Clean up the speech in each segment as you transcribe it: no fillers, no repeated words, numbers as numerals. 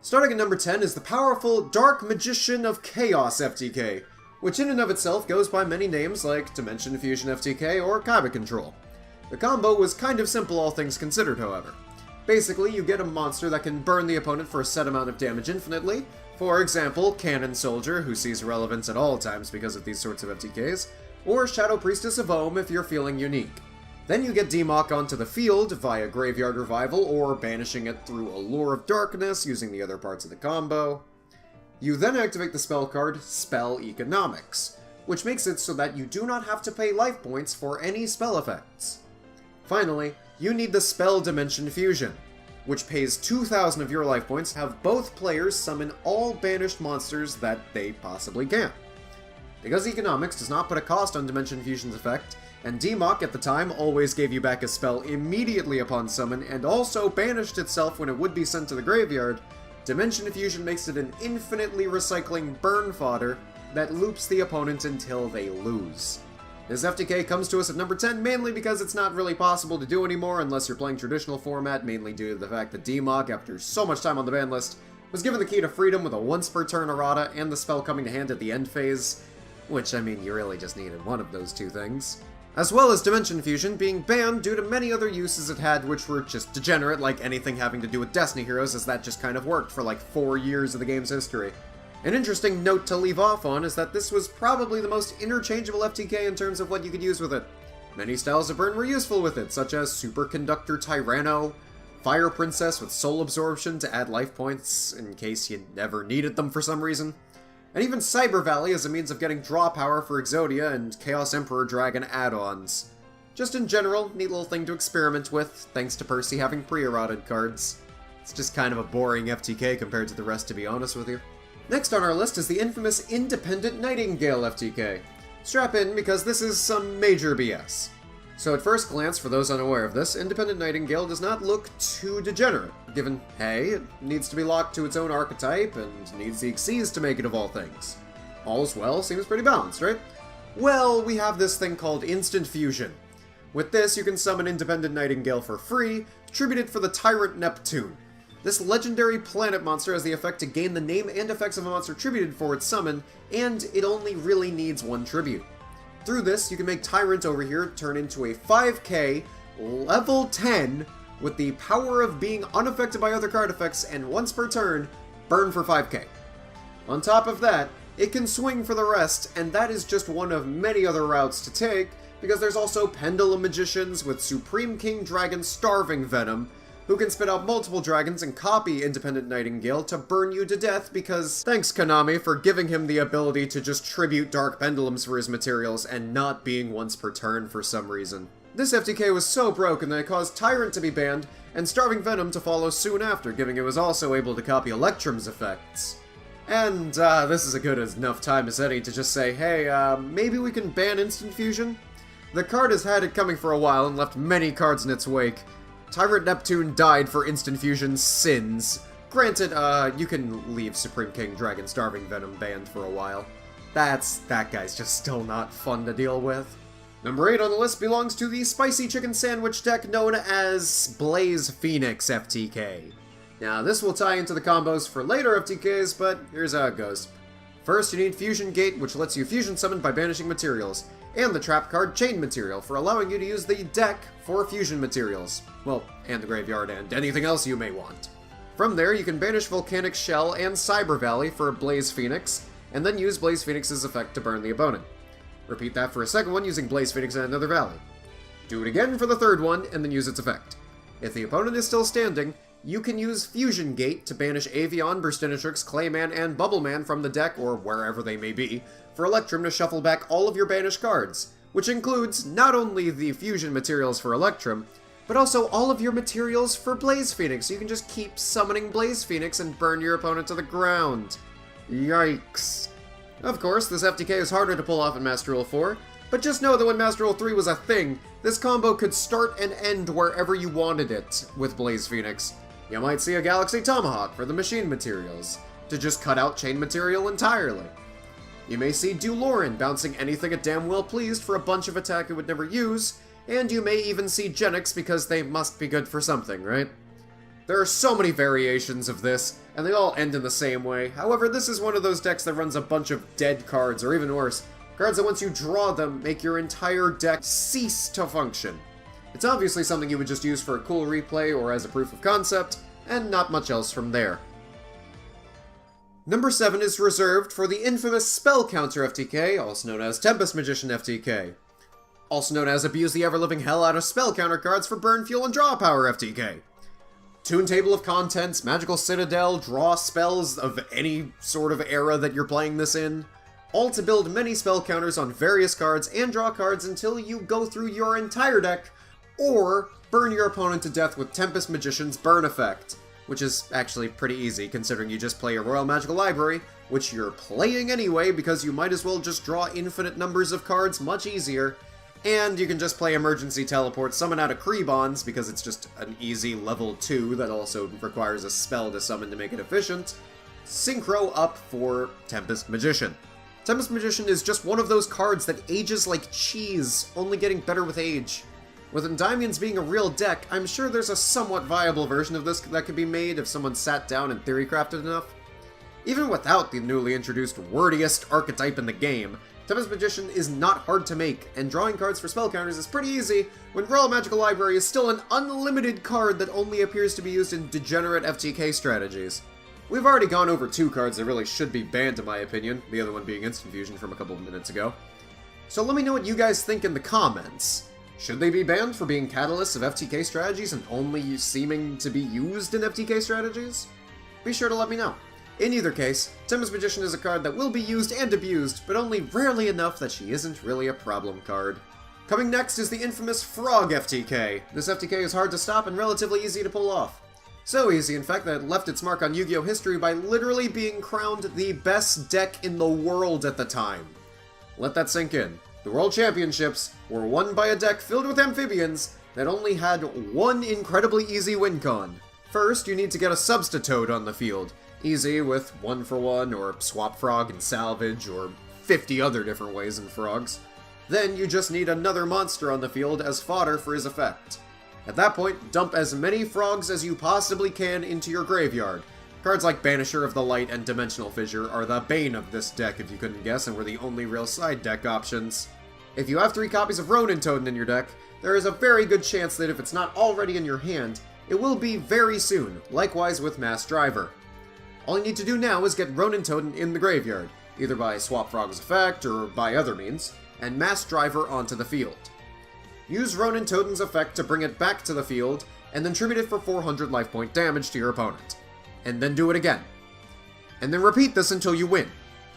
Starting at number 10 is the powerful Dark Magician of Chaos FTK, which in and of itself goes by many names like Dimension Fusion FTK or Kaiba Control. The combo was kind of simple all things considered, however. Basically, you get a monster that can burn the opponent for a set amount of damage infinitely. For example, Cannon Soldier, who sees relevance at all times because of these sorts of FTKs, or Shadow Priestess of Ohm if you're feeling unique. Then you get Demok onto the field via Graveyard Revival or banishing it through Allure of Darkness using the other parts of the combo. You then activate the spell card Spell Economics, which makes it so that you do not have to pay life points for any spell effects. Finally, you need the Spell Dimension Fusion, which pays 2,000 of your life points to have both players summon all banished monsters that they possibly can. Because Economics does not put a cost on Dimension Fusion's effect, and Demok at the time always gave you back a spell immediately upon summon and also banished itself when it would be sent to the graveyard, Dimension Fusion makes it an infinitely recycling burn fodder that loops the opponent until they lose. This FTK comes to us at number 10 mainly because it's not really possible to do anymore unless you're playing traditional format, mainly due to the fact that Demok, after so much time on the ban list, was given the key to freedom with a once per turn errata and the spell coming to hand at the end phase, which, I mean, you really just needed one of those two things. As well as Dimension Fusion being banned due to many other uses it had which were just degenerate, like anything having to do with Destiny Heroes, as that just kind of worked for like 4 years of the game's history. An interesting note to leave off on is that this was probably the most interchangeable FTK in terms of what you could use with it. Many styles of burn were useful with it, such as Superconductor Tyranno, Fire Princess with Soul Absorption to add life points in case you never needed them for some reason, and even Cyber Valley as a means of getting draw power for Exodia and Chaos Emperor Dragon add-ons. Just in general, neat little thing to experiment with, thanks to Percy having pre-eroded cards. It's just kind of a boring FTK compared to the rest, to be honest with you. Next on our list is the infamous Independent Nightingale FTK. Strap in because this is some major BS. So at first glance, for those unaware of this, Independent Nightingale does not look too degenerate, given, hey, it needs to be locked to its own archetype, and needs the Xyz to make it of all things. All's well seems pretty balanced, right? Well, we have this thing called Instant Fusion. With this, you can summon Independent Nightingale for free, tributed for the Tyrant Neptune. This legendary planet monster has the effect to gain the name and effects of a monster tributed for its summon, and it only really needs one tribute. Through this, you can make Tyrant over here turn into a 5k, level 10, with the power of being unaffected by other card effects and once per turn, burn for 5k. On top of that, it can swing for the rest, and that is just one of many other routes to take, because there's also Pendulum Magicians with Supreme King Dragon Starving Venom, who can spit out multiple dragons and copy Independent Nightingale to burn you to death because thanks Konami for giving him the ability to just tribute Dark Pendulums for his materials and not being once per turn for some reason. This FTK was so broken that it caused Tyrant to be banned and Starving Venom to follow soon after, giving it was also able to copy ELECTRUM's effects. And this is a good enough time as any to just say, hey, maybe we can ban Instant Fusion? The card has had it coming for a while and left many cards in its wake. Tyrant Neptune died for Instant Fusion's sins. Granted, you can leave Supreme King Dragon Starving Venom banned for a while. That guy's just still not fun to deal with. Number 8 on the list belongs to the Spicy Chicken Sandwich deck known as Blaze Phoenix FTK. Now, this will tie into the combos for later FTKs, but here's how it goes. First, you need Fusion Gate, which lets you fusion summon by banishing materials, and the trap card Chain Material for allowing you to use the deck for fusion materials. Well, and the graveyard and anything else you may want. From there, you can banish Volcanic Shell and Cyber Valley for Blaze Phoenix, and then use Blaze Phoenix's effect to burn the opponent. Repeat that for a second one using Blaze Phoenix and another valley. Do it again for the third one, and then use its effect. If the opponent is still standing, you can use Fusion Gate to banish Avion, Burstinatrix, Clayman, and Bubbleman from the deck, or wherever they may be, for Electrum to shuffle back all of your banished cards, which includes not only the fusion materials for Electrum, but also all of your materials for Blaze Phoenix, so you can just keep summoning Blaze Phoenix and burn your opponent to the ground. Yikes. Of course, this FTK is harder to pull off in Master Rule 4, but just know that when Master Rule 3 was a thing, this combo could start and end wherever you wanted it with Blaze Phoenix. You might see a Galaxy Tomahawk for the machine materials, to just cut out chain material entirely. You may see Dulorin bouncing anything it damn well pleased for a bunch of attack it would never use, and you may even see Genix because they must be good for something, right? There are so many variations of this, and they all end in the same way. However, this is one of those decks that runs a bunch of dead cards, or even worse, cards that once you draw them, make your entire deck cease to function. It's obviously something you would just use for a cool replay or as a proof of concept, and not much else from there. Number 7 is reserved for the infamous Spell Counter FTK, also known as Tempest Magician FTK. Also known as Abuse the Ever-Living Hell out of Spell Counter cards for Burn, Fuel, and Draw Power FTK. Tune Table of Contents, Magical Citadel, draw spells of any sort of era that you're playing this in. All to build many spell counters on various cards and draw cards until you go through your entire deck, or burn your opponent to death with Tempest Magician's Burn effect, which is actually pretty easy considering you just play a Royal Magical Library, which you're playing anyway because you might as well just draw infinite numbers of cards much easier, and you can just play Emergency Teleport, summon out a Krebons because it's just an easy level 2 that also requires a spell to summon to make it efficient, synchro up for Tempest Magician. Tempest Magician is just one of those cards that ages like cheese, only getting better with age. With Endymion's being a real deck, I'm sure there's a somewhat viable version of this that could be made if someone sat down and theory-crafted enough. Even without the newly introduced wordiest archetype in the game, Tempest Magician is not hard to make, and drawing cards for spell counters is pretty easy when Royal Magical Library is still an unlimited card that only appears to be used in degenerate FTK strategies. We've already gone over 2 cards that really should be banned in my opinion, the other one being Instant Fusion from a couple of minutes ago. So let me know what you guys think in the comments. Should they be banned for being catalysts of FTK strategies and only seeming to be used in FTK strategies? Be sure to let me know. In either case, Tempest Magician is a card that will be used and abused, but only rarely enough that she isn't really a problem card. Coming next is the infamous Frog FTK. This FTK is hard to stop and relatively easy to pull off. So easy, in fact, that it left its mark on Yu-Gi-Oh! History by literally being crowned the best deck in the world at the time. Let that sink in. The World Championships were won by a deck filled with amphibians that only had one incredibly easy win con. First, you need to get a Substitute on the field. Easy with 1-for-1, or Swap Frog and Salvage, or 50 other different ways in Frogs. Then you just need another monster on the field as fodder for his effect. At that point, dump as many Frogs as you possibly can into your graveyard. Cards like Banisher of the Light and Dimensional Fissure are the bane of this deck if you couldn't guess, and were the only real side deck options. If you have 3 copies of RONINTOADIN in your deck, there is a very good chance that if it's not already in your hand, it will be very soon, likewise with Mass Driver. All you need to do now is get RONINTOADIN in the graveyard, either by Swap Frog's effect or by other means, and Mass Driver onto the field. Use RONINTOADIN's effect to bring it back to the field, and then tribute it for 400 life point damage to your opponent. And then do it again. And then repeat this until you win.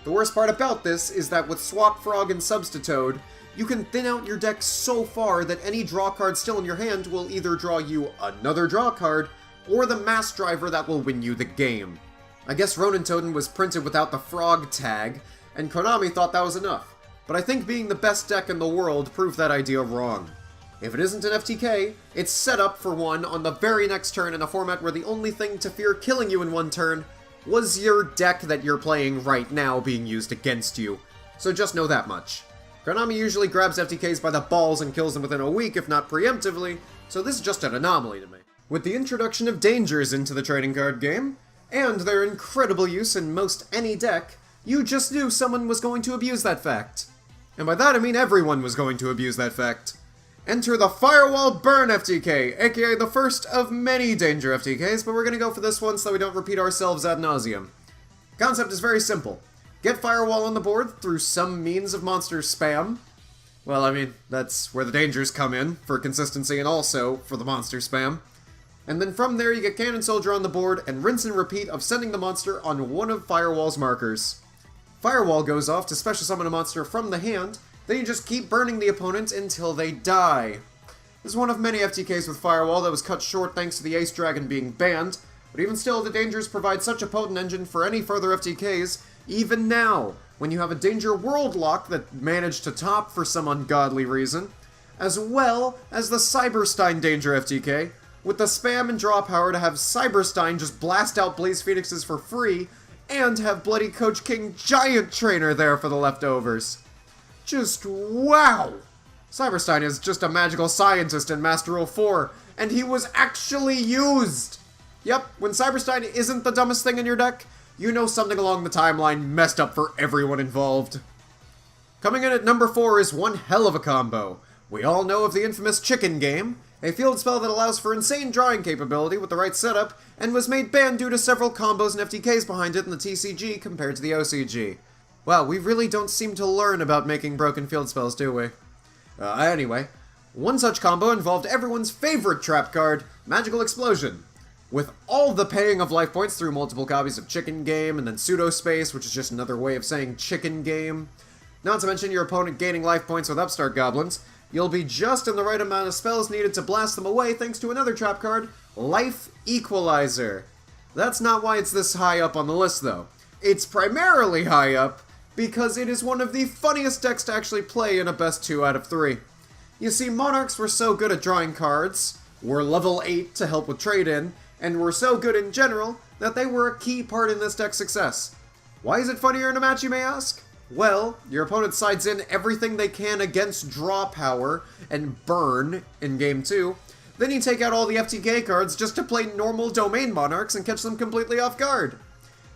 The worst part about this is that with Swap Frog and Substitute, you can thin out your deck so far that any draw card still in your hand will either draw you another draw card, or the Mass Driver that will win you the game. I guess RONINTOADIN was printed without the frog tag, and Konami thought that was enough. But I think being the best deck in the world proved that idea wrong. If it isn't an FTK, it's set up for one on the very next turn in a format where the only thing to fear killing you in one turn was your deck that you're playing right now being used against you. So just know that much. Konami usually grabs FTKs by the balls and kills them within a week, if not preemptively, so this is just an anomaly to me. With the introduction of Dangers into the trading card game, and their incredible use in most any deck, you just knew someone was going to abuse that fact. And by that I mean everyone was going to abuse that fact. Enter the Firewall Burn FTK, aka the first of many Danger FTKs, but we're gonna go for this one so that we don't repeat ourselves ad nauseum. Concept is very simple. Get Firewall on the board through some means of monster spam. Well, I mean, that's where the dangers come in, for consistency and also for the monster spam. And then from there you get Cannon Soldier on the board, and rinse and repeat of sending the monster on one of Firewall's markers. Firewall goes off to special summon a monster from the hand, then you just keep burning the opponent until they die. This is one of many FTKs with Firewall that was cut short thanks to the Ace Dragon being banned, but even still, the Dangers provide such a potent engine for any further FTKs, even now, when you have a Danger World Lock that managed to top for some ungodly reason, as well as the Cyberstein Danger FTK, with the spam and draw power to have Cyberstein just blast out Blaze Phoenixes for free, and have Bloody Coach King Giant Trainer there for the leftovers. Just wow! Cyberstein is just a magical scientist in Master Rule 4, and he was actually used! Yep, when Cyberstein isn't the dumbest thing in your deck, you know something along the timeline messed up for everyone involved. Coming in at number 4 is one hell of a combo. We all know of the infamous Chicken Game, a field spell that allows for insane drawing capability with the right setup, and was made banned due to several combos and FTKs behind it in the TCG compared to the OCG. Wow, we really don't seem to learn about making broken field spells, do we? Anyway, one such combo involved everyone's favorite trap card, Magical Explosion. With all the paying of life points through multiple copies of Chicken Game, and then Pseudo-Space, which is just another way of saying Chicken Game, not to mention your opponent gaining life points with Upstart Goblins, you'll be just in the right amount of spells needed to blast them away thanks to another trap card, Life Equalizer. That's not why it's this high up on the list, though. It's primarily high up because it is one of the funniest decks to actually play in a best 2 out of 3. You see, Monarchs were so good at drawing cards, were level 8 to help with trade-in, and were so good in general that they were a key part in this deck's success. Why is it funnier in a match, you may ask? Well, your opponent sides in everything they can against draw power and burn in Game 2, then you take out all the FTK cards just to play normal domain Monarchs and catch them completely off guard.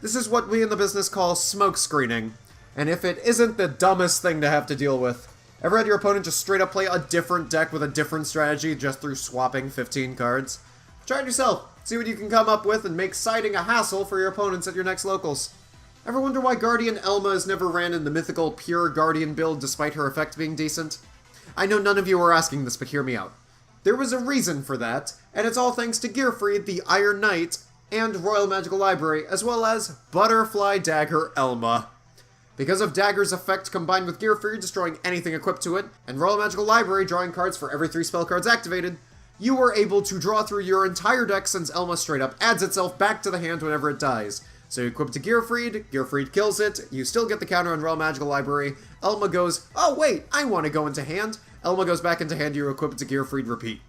This is what we in the business call smoke screening, and if it isn't the dumbest thing to have to deal with. Ever had your opponent just straight up play a different deck with a different strategy just through swapping 15 cards? Try it yourself, see what you can come up with, and make siding a hassle for your opponents at your next locals. Ever wonder why Guardian Elma has never ran in the mythical pure Guardian build despite her effect being decent? I know none of you are asking this, but hear me out. There was a reason for that, and it's all thanks to Gearfried, the Iron Knight, and Royal Magical Library, as well as Butterfly Dagger Elma. Because of Dagger's effect combined with Gearfried destroying anything equipped to it, and Royal Magical Library drawing cards for every 3 spell cards activated, you were able to draw through your entire deck since Elma straight up adds itself back to the hand whenever it dies. So you equip to Gearfried, Gearfried kills it, you still get the counter on Royal Magical Library, Elma goes, oh wait, I want to go into hand, Elma goes back into hand, you equip it to Gearfried, repeat.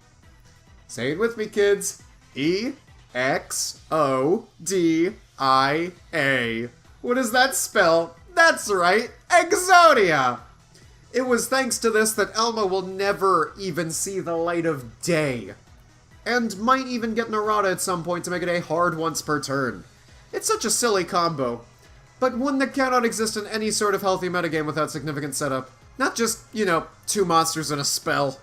Say it with me, kids. E-X-O-D-I-A. What does that spell? That's right, Exodia! It was thanks to this that Elma will never even see the light of day. And might even get an errata at some point to make it a hard once per turn. It's such a silly combo, but one that cannot exist in any sort of healthy metagame without significant setup. Not just, 2 monsters and a spell.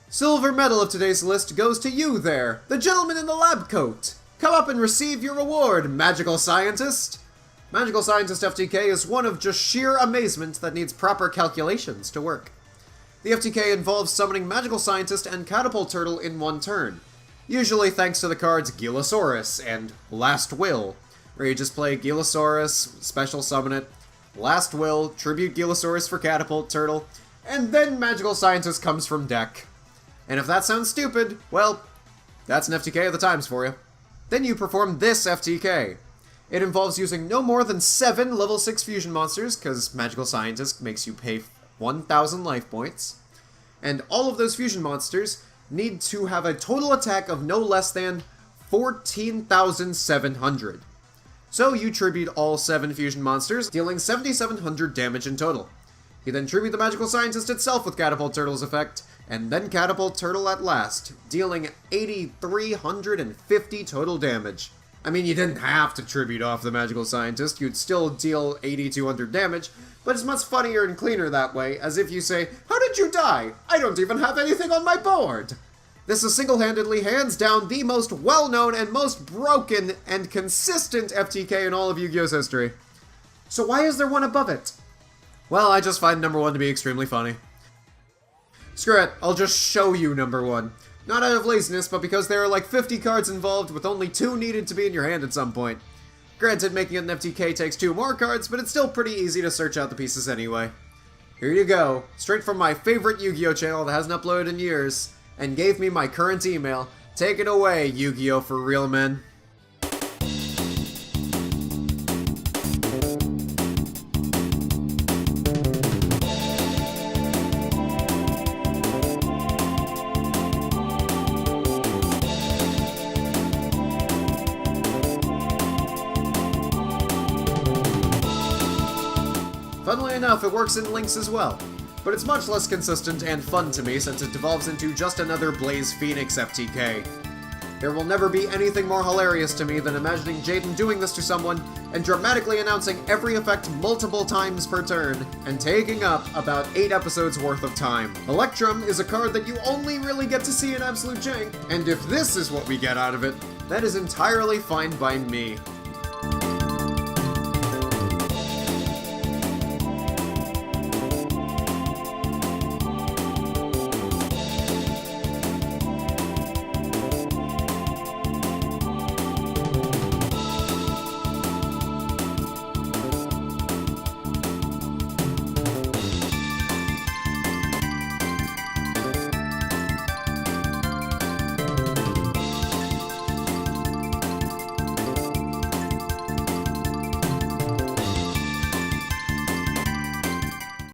Silver medal of today's list goes to you there, the gentleman in the lab coat. Come up and receive your reward, Magical Scientist. Magical Scientist FTK is one of just sheer amazement that needs proper calculations to work. The FTK involves summoning Magical Scientist and Catapult Turtle in one turn. Usually thanks to the cards Gilasaurus and Last Will, where you just play Gilasaurus, special summon it, Last Will, tribute Gilasaurus for Catapult Turtle, and then Magical Scientist comes from deck. And if that sounds stupid, well, that's an FTK of the times for you. Then you perform this FTK. It involves using no more than 7 level 6 fusion monsters, because Magical Scientist makes you pay 1,000 life points, and all of those fusion monsters need to have a total attack of no less than 14,700. So you tribute all 7 fusion monsters, dealing 7,700 damage in total. You then tribute the Magical Scientist itself with Catapult Turtle's effect, and then Catapult Turtle at last, dealing 8,350 total damage. I mean, you didn't have to tribute off the Magical Scientist, you'd still deal 8,200 damage, but it's much funnier and cleaner that way, as if you say, how did you die? I don't even have anything on my board! This is single-handedly, hands down, the most well-known and most broken and consistent FTK in all of Yu-Gi-Oh's history. So why is there one above it? Well, I just find number 1 to be extremely funny. Screw it, I'll just show you number 1. Not out of laziness, but because there are like 50 cards involved with only 2 needed to be in your hand at some point. Granted, making it an FTK takes 2 more cards, but it's still pretty easy to search out the pieces anyway. Here you go, straight from my favorite Yu-Gi-Oh channel that hasn't uploaded in years, and gave me my current email. Take it away, Yu-Gi-Oh for real men. Funnily enough, it works in links as well, but it's much less consistent and fun to me since it devolves into just another Blaze Phoenix FTK. There will never be anything more hilarious to me than imagining Jaden doing this to someone and dramatically announcing every effect multiple times per turn, and taking up about 8 episodes worth of time. ELECTRUM is a card that you only really get to see in Absolute Jank, and if this is what we get out of it, that is entirely fine by me.